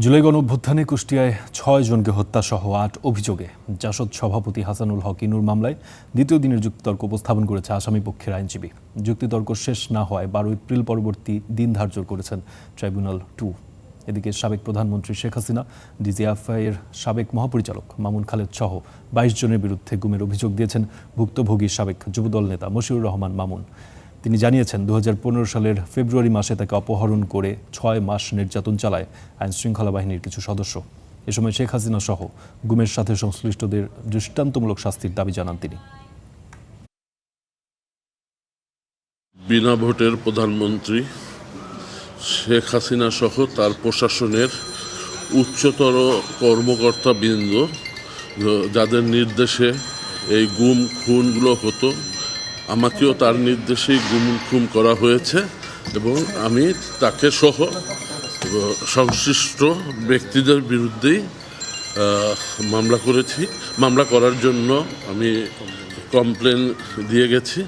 জুলাই গণঅভ্যুত্থানে কুষ্টিয়ায় ৬ জনকে হত্যাসহ ৮ অভিযোগে জাসদ সভাপতি হাসানুল হক ইনুর মামলায় দ্বিতীয় দিনের যুক্তিতর্ক উপস্থাপন করেছে আসামি পক্ষের আইনজীবী। যুক্তিতর্ক শেষ না হওয়ায় ১২ এপ্রিল পরবর্তী দিন ধার্য করেছেন ট্রাইব্যুনাল 2। এদিকে সাবেক প্রধানমন্ত্রী শেখ হাসিনা, ডিজিএফআইয়ের সাবেক মহাপরিচালক মামুন খালেদ সহ ২২ জনের বিরুদ্ধে গুমের অভিযোগ দিয়েছেন ভুক্তভোগী সাবেক যুবদল নেতা মশিউর রহমান মামুন। তিনি জানিয়েছেন ২০১৫ সালের ফেব্রুয়ারি মাসে তাকে অপহরণ করে ৬ মাস নির্যাতন চালায় আইনশৃঙ্খলা বাহিনীর কিছু সদস্য। এ সময় শেখ হাসিনা সহ গুমের সাথে সংশ্লিষ্টদের দৃষ্টান্তমূলক শাস্তির দাবি জানান তিনি। বিনা ভোটের প্রধানমন্ত্রী শেখ হাসিনা সহ তার প্রশাসনের উচ্চতর কর্মকর্তাবৃন্দ যাদের নির্দেশে এই গুম খুনগুলো হতো, আমাকেও তার নির্দেশেই গুম খুন করা হয়েছে এবং আমি তাকে সহ সংশ্লিষ্ট ব্যক্তিদের বিরুদ্ধেই মামলা করেছি। মামলা করার জন্য আমি কমপ্লেন দিয়ে গেছি।